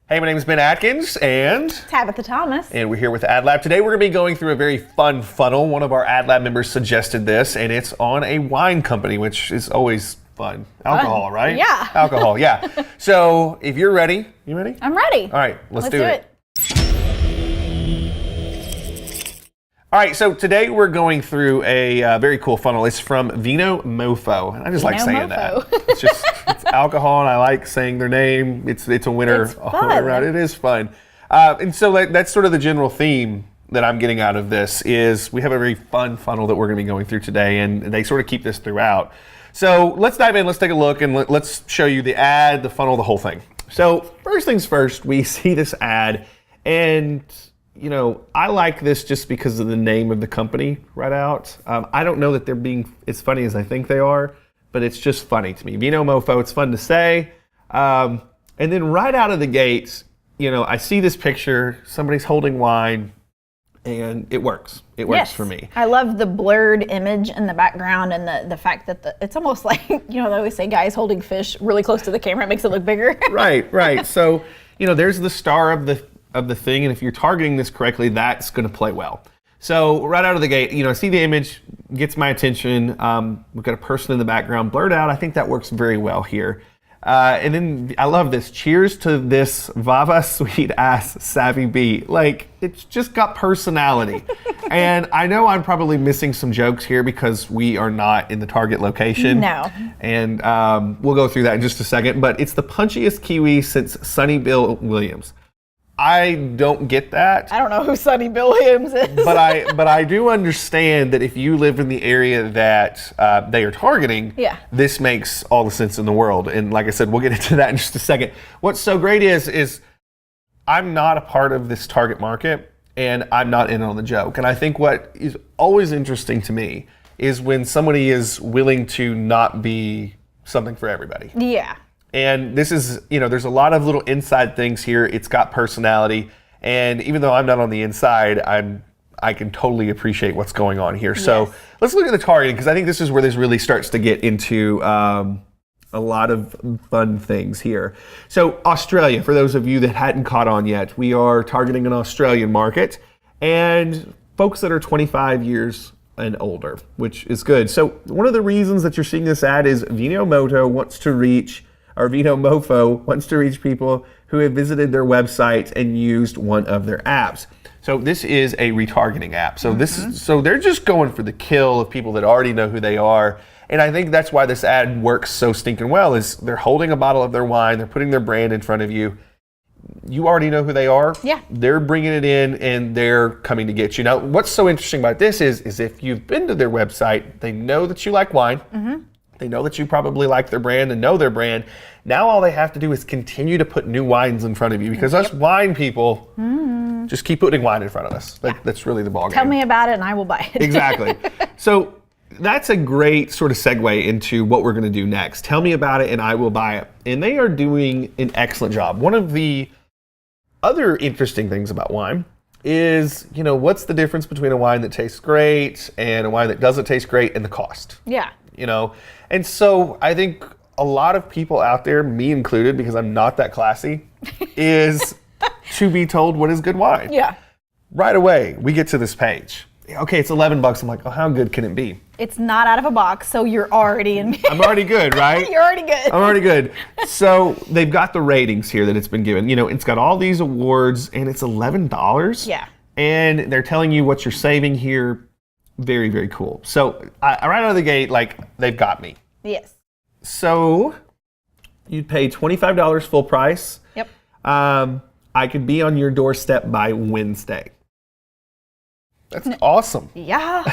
Hey, my name is Ben Atkins, and Tabitha Thomas. And we're here with AdLab. Today we're going to be going through a very fun funnel. One of our AdLab members suggested this, and it's on a wine company, which is always fun. Alcohol, right? Yeah. Alcohol, yeah. So if you're ready, you ready? I'm ready. All right, let's do it. All right, so today we're going through a very cool funnel. It's from Vino Mofo, and I just like saying that. It's alcohol, and I like saying their name. It's a winner all the way around. It is fun, and so that's sort of the general theme that I'm getting out of this. Is we have a very fun funnel that we're going to be going through today, and they sort of keep this throughout. So let's dive in. Let's take a look, and let's show you the ad, the funnel, the whole thing. So first things first, we see this ad, and you know, I like this just because of the name of the company right out. I don't know that they're being as funny as I think they are, but it's just funny to me. Vino Mofo, it's fun to say. And then right out of the gates, you know, I see this picture, somebody's holding wine, and it works. It works for me. I love the blurred image in the background and the fact that it's almost like, you know, they always say guys holding fish really close to the camera. It makes it look bigger. Right. So, you know, there's the star of the thing, and if you're targeting this correctly, that's going to play well. So right out of the gate, you know, I see the image, gets my attention. We've got a person in the background blurred out. I think that works very well here. And then I love this. Cheers to this Vava sweet ass savvy beat. Like, it's just got personality. And I know I'm probably missing some jokes here because we are not in the target location. No. And we'll go through that in just a second. But it's the punchiest Kiwi since Sonny Bill Williams. I don't get that. I don't know who Sonny Bill Williams is. but I do understand that if you live in the area that they are targeting, this makes all the sense in the world. And like I said, we'll get into that in just a second. What's so great is I'm not a part of this target market, and I'm not in on the joke. And I think what is always interesting to me is when somebody is willing to not be something for everybody. Yeah. And this is, you know, there's a lot of little inside things here. It's got personality. And even though I'm not on the inside, I can totally appreciate what's going on here. So let's look at the targeting, because I think this is where this really starts to get into a lot of fun things here. So Australia, for those of you that hadn't caught on yet, we are targeting an Australian market and folks that are 25 years and older, which is good. So one of the reasons that you're seeing this ad is Vino Mofo wants to reach people who have visited their website and used one of their apps. So this is a retargeting app. So so they're just going for the kill of people that already know who they are. And I think that's why this ad works so stinking well, is they're holding a bottle of their wine, they're putting their brand in front of you. You already know who they are. Yeah. They're bringing it in, and they're coming to get you. Now, what's so interesting about this is if you've been to their website, they know that you like wine. They know that you probably like their brand and know their brand. Now all they have to do is continue to put new wines in front of you, because us wine people just keep putting wine in front of us. That's really the ballgame. Tell me about it and I will buy it. Exactly. So that's a great sort of segue into what we're going to do next. Tell me about it and I will buy it. And they are doing an excellent job. One of the other interesting things about wine is, you know, what's the difference between a wine that tastes great and a wine that doesn't taste great, and the cost. Yeah. You know, and so I think a lot of people out there, me included, because I'm not that classy, is to be told what is good wine. Yeah. Right away, we get to this page. Okay, it's $11. I'm like, oh, how good can it be? It's not out of a box, so you're already in. I'm already good, right? You're already good. I'm already good. So they've got the ratings here that it's been given. You know, it's got all these awards, and it's $11. Yeah. And they're telling you what you're saving here. Very, very cool. So right out of the gate, like, they've got me. Yes. So you'd pay $25 full price. Yep. I could be on your doorstep by Wednesday. That's awesome. Yeah.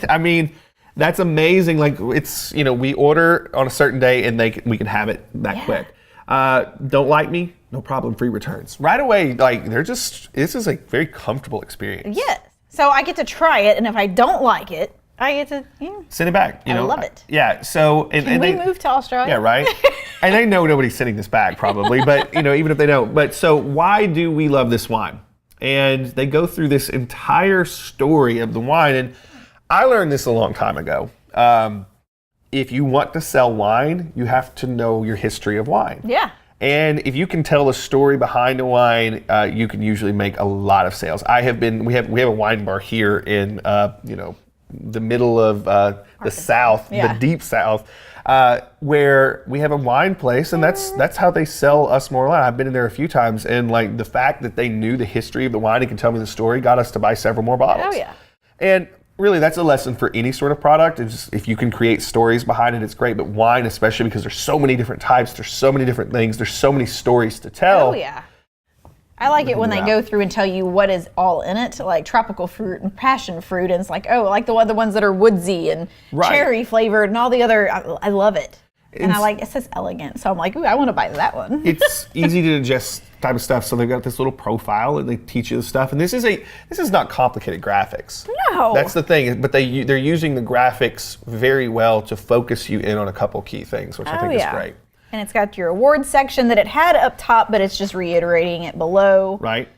I mean, that's amazing. Like, it's, you know, we order on a certain day and we can have it that quick. Don't like me? No problem. Free returns. Right away, like, this is a very comfortable experience. Yes. So I get to try it, and if I don't like it, I get to send it back. You know, I love it. Yeah. So Can we move to Australia? Yeah, right. And they know nobody's sending this back probably, but you know, even if they don't. But so why do we love this wine? And they go through this entire story of the wine, and I learned this a long time ago. If you want to sell wine, you have to know your history of wine. Yeah. And if you can tell the story behind a wine, you can usually make a lot of sales. We have a wine bar here in the middle of the South, the deep South, where we have a wine place, and that's how they sell us more wine. I've been in there a few times, and like the fact that they knew the history of the wine and can tell me the story got us to buy several more bottles. Oh yeah. And really, that's a lesson for any sort of product. It's just, if you can create stories behind it, it's great. But wine, especially because there's so many different types, there's so many different things, there's so many stories to tell. Oh yeah. I like it when they go through and tell you what is all in it, like tropical fruit and passion fruit, and it's like, oh, like the ones that are woodsy and cherry flavored and all the other. I love it. And it says elegant, so I'm like, ooh, I want to buy that one. It's easy to digest type of stuff, so they've got this little profile and they teach you the stuff. And this is not complicated graphics. No. That's the thing, but they're using the graphics very well to focus you in on a couple key things, which I think is great. And it's got your awards section that it had up top, but it's just reiterating it below. Right.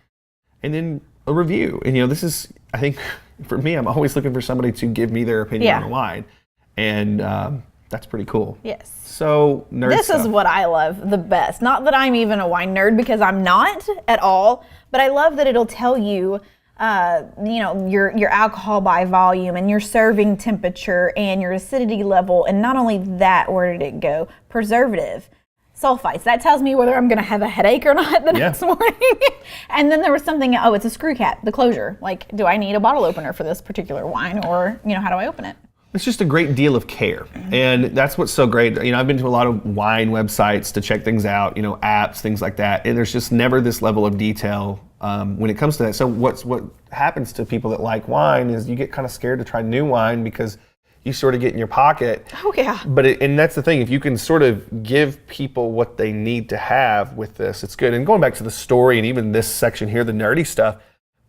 And then a review. And this is, I think, for me, I'm always looking for somebody to give me their opinion on a wine. And that's pretty cool. Yes. So, nerd This stuff. is what I love the best. Not that I'm even a wine nerd, because I'm not at all, but I love that it'll tell you, your alcohol by volume and your serving temperature and your acidity level. And not only that, where did it go? Preservative, sulfites. That tells me whether I'm going to have a headache or not the next morning. And then there was something, it's a screw cap, the closure. Like, do I need a bottle opener for this particular wine, or, how do I open it? It's just a great deal of care. And that's what's so great. I've been to a lot of wine websites to check things out, apps, things like that. And there's just never this level of detail when it comes to that. So what happens to people that like wine is you get kind of scared to try new wine because you sort of get in your pocket. Oh, yeah. And that's the thing. If you can sort of give people what they need to have with this, it's good. And going back to the story and even this section here, the nerdy stuff,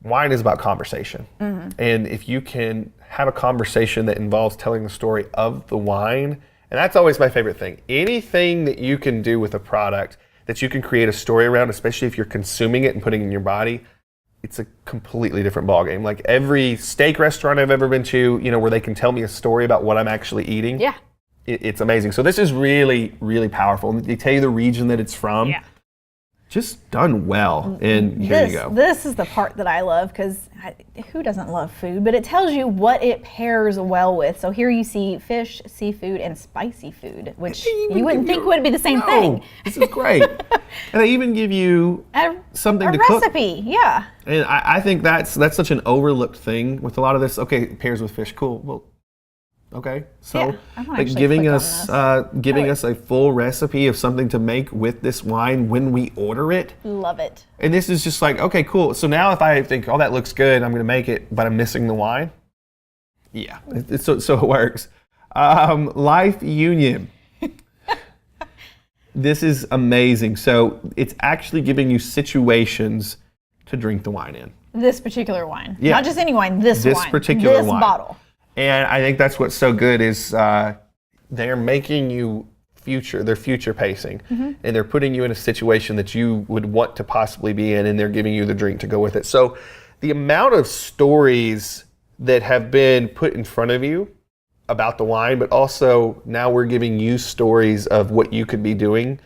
wine is about conversation. Mm-hmm. And if you can have a conversation that involves telling the story of the wine, and that's always my favorite thing. Anything that you can do with a product that you can create a story around, especially if you're consuming it and putting it in your body, it's a completely different ballgame. Like every steak restaurant I've ever been to, where they can tell me a story about what I'm actually eating. Yeah. It's amazing. So this is really, really powerful. And they tell you the region that it's from. Yeah. Just done well, and here you go. This is the part that I love, because who doesn't love food? But it tells you what it pairs well with. So here you see fish, seafood, and spicy food, which you wouldn't think would be the same thing. This is great. And they even give you something to cook. A recipe, yeah. And I think that's such an overlooked thing with a lot of this. Okay, it pairs with fish, cool. Well, okay, so giving us a full recipe of something to make with this wine when we order it. Love it. And this is just like, okay, cool. So now if I think, oh, that looks good, I'm going to make it, but I'm missing the wine. Yeah, so it works. Life Union. This is amazing. So it's actually giving you situations to drink the wine in. This particular wine. Yeah. Not just any wine, this wine. This particular wine. This bottle. And I think that's what's so good is they're making you they're future pacing. Mm-hmm. And they're putting you in a situation that you would want to possibly be in, and they're giving you the drink to go with it. So the amount of stories that have been put in front of you about the wine, but also now we're giving you stories of what you could be doing.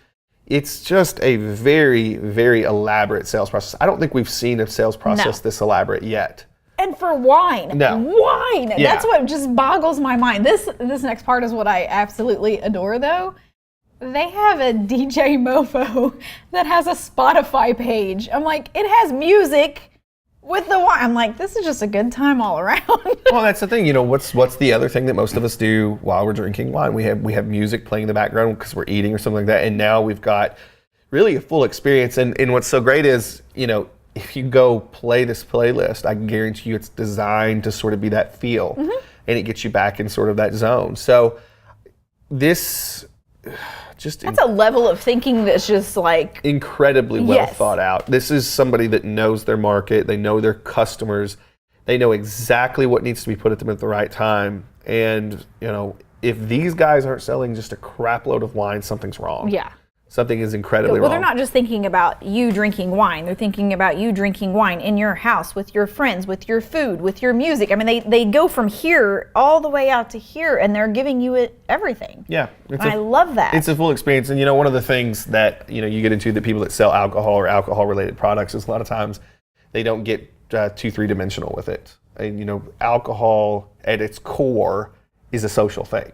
It's just a very, very elaborate sales process. I don't think we've seen a sales process this elaborate yet. And for wine. No. Wine. Yeah. That's what just boggles my mind. This next part is what I absolutely adore, though. They have a DJ Mofo that has a Spotify page. I'm like, it has music with the wine. I'm like, this is just a good time all around. Well, that's the thing. What's the other thing that most of us do while we're drinking wine? We have music playing in the background because we're eating or something like that. And now we've got really a full experience. And what's so great is, if you go play this playlist, I guarantee you it's designed to sort of be that feel. Mm-hmm. And it gets you back in sort of that zone. So this that's a level of thinking that's just like incredibly well thought out. This is somebody that knows their market, they know their customers, they know exactly what needs to be put at them at the right time. And if these guys aren't selling just a crap load of wine, something's wrong. Yeah. something is incredibly Well, wrong. they're not just thinking about you drinking wine. They're thinking about you drinking wine in your house, with your friends, with your food, with your music. I mean, they go from here all the way out to here, and they're giving you everything. Yeah. I love that. It's a full experience. And, one of the things that, you get into, the people that sell alcohol or alcohol-related products, is a lot of times they don't get too three-dimensional with it. And, alcohol at its core is a social thing.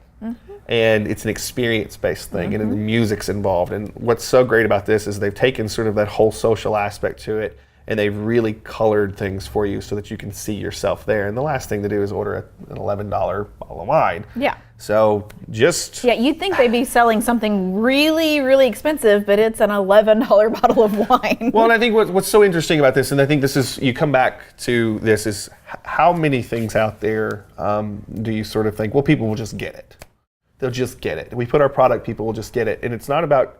And it's an experience-based thing, and the music's involved. And what's so great about this is they've taken sort of that whole social aspect to it, and they've really colored things for you so that you can see yourself there. And the last thing to do is order an $11 bottle of wine. Yeah. So just... Yeah, you'd think they'd be selling something really, really expensive, but it's an $11 bottle of wine. Well, and I think what's so interesting about this, and I think this is, you come back to this, is how many things out there do you sort of think, well, people will just get it. They'll just get it. We put our product, people will just get it. And it's not about,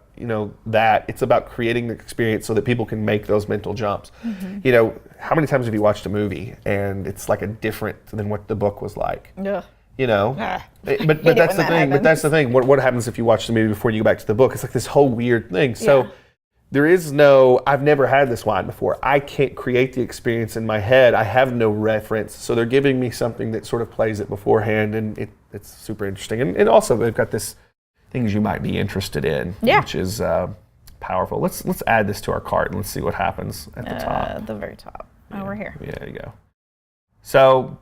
that. It's about creating the experience so that people can make those mental jumps. How many times have you watched a movie and it's like a different than what the book was like? Ugh. But that's the thing. But that's the thing. What happens if you watch the movie before you go back to the book? It's like this whole weird thing. So there is no, I've never had this wine before. I can't create the experience in my head. I have no reference. So they're giving me something that sort of plays it beforehand, and it's super interesting. And also they've got this things you might be interested in, which is powerful. Let's add this to our cart and let's see what happens at the top. The very top. Oh, we're here. Yeah, there you go. So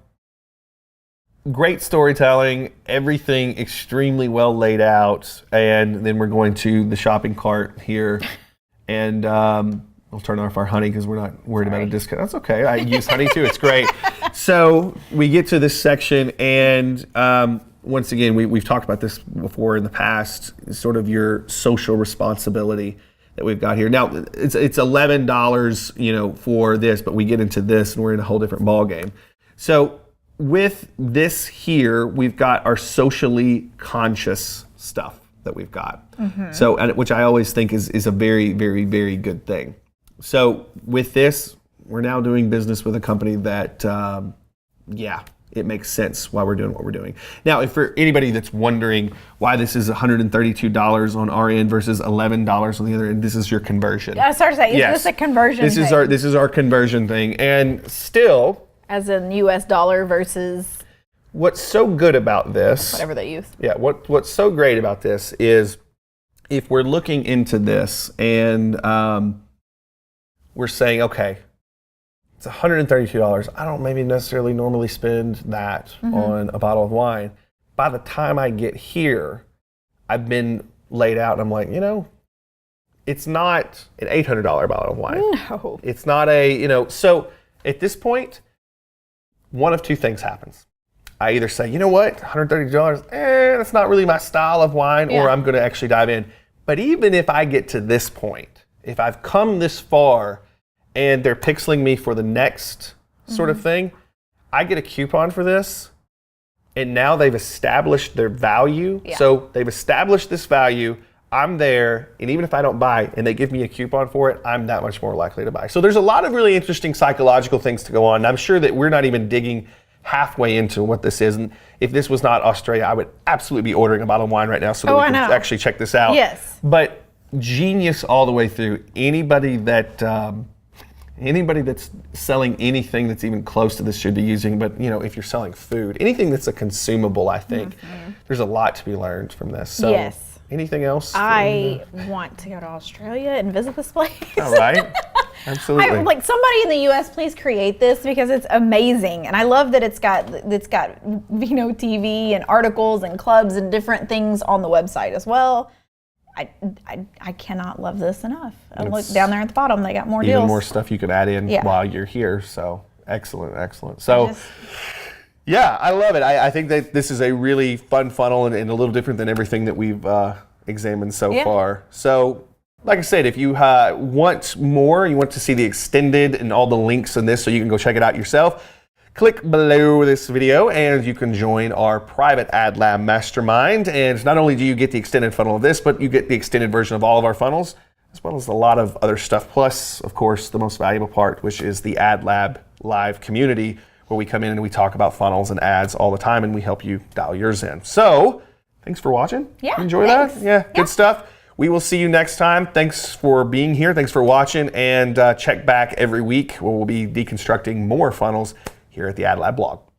great storytelling, everything extremely well laid out, and then we're going to the shopping cart here. And we'll turn off our honey because we're not worried about a discount. That's okay. I use honey too. It's great. So we get to this section, and once again, we've talked about this before in the past, sort of your social responsibility that we've got here. Now, it's $11, for this, but we get into this, and we're in a whole different ballgame. So with this here, we've got our socially conscious stuff that we've got. So, which I always think is a very, very, very good thing. So with this, we're now doing business with a company that, it makes sense why we're doing what we're doing. Now, if for anybody that's wondering why this is $132 on our end versus $11 on the other end, this is your conversion. I started to say, is this a conversion thing? This is our conversion thing. And still, as in US dollar versus what's so good about this, whatever they use. Yeah, what's so great about this is if we're looking into this and we're saying, okay, it's $132. I don't maybe necessarily normally spend that on a bottle of wine. By the time I get here, I've been laid out and I'm like, it's not an $800 bottle of wine. No. It's not so at this point, one of two things happens. I either say, $130, that's not really my style of wine, or I'm going to actually dive in. But even if I get to this point, if I've come this far and they're pixeling me for the next sort of thing, I get a coupon for this, and now they've established their value. Yeah. So they've established this value. I'm there, and even if I don't buy and they give me a coupon for it, I'm that much more likely to buy. So there's a lot of really interesting psychological things to go on. And I'm sure that we're not even digging halfway into what this is. And if this was not Australia, I would absolutely be ordering a bottle of wine right now so that we can actually check this out. Yes. But genius all the way through. Anybody that's selling anything that's even close to this should be using, but if you're selling food, anything that's a consumable, I think there's a lot to be learned from this. So yes. Anything else? I want to go to Australia and visit this place. All right. Absolutely. Somebody in the U.S., please create this because it's amazing, and I love that it's got Vino TV and articles and clubs and different things on the website as well. I cannot love this enough. And look down there at the bottom; they got more deals. Even more stuff you could add in while you're here. So excellent. So. Yeah, I love it. I think that this is a really fun funnel and a little different than everything that we've examined so far. So, like I said, if you want more, you want to see the extended and all the links in this so you can go check it out yourself, click below this video and you can join our private AdLab mastermind. And not only do you get the extended funnel of this, but you get the extended version of all of our funnels, as well as a lot of other stuff. Plus, of course, the most valuable part, which is the AdLab live community, where we come in and we talk about funnels and ads all the time, and we help you dial yours in. So, thanks for watching. Yeah, Enjoy thanks. that? Yeah, good stuff. We will see you next time. Thanks for being here. Thanks for watching, and check back every week where we'll be deconstructing more funnels here at the AdLab blog.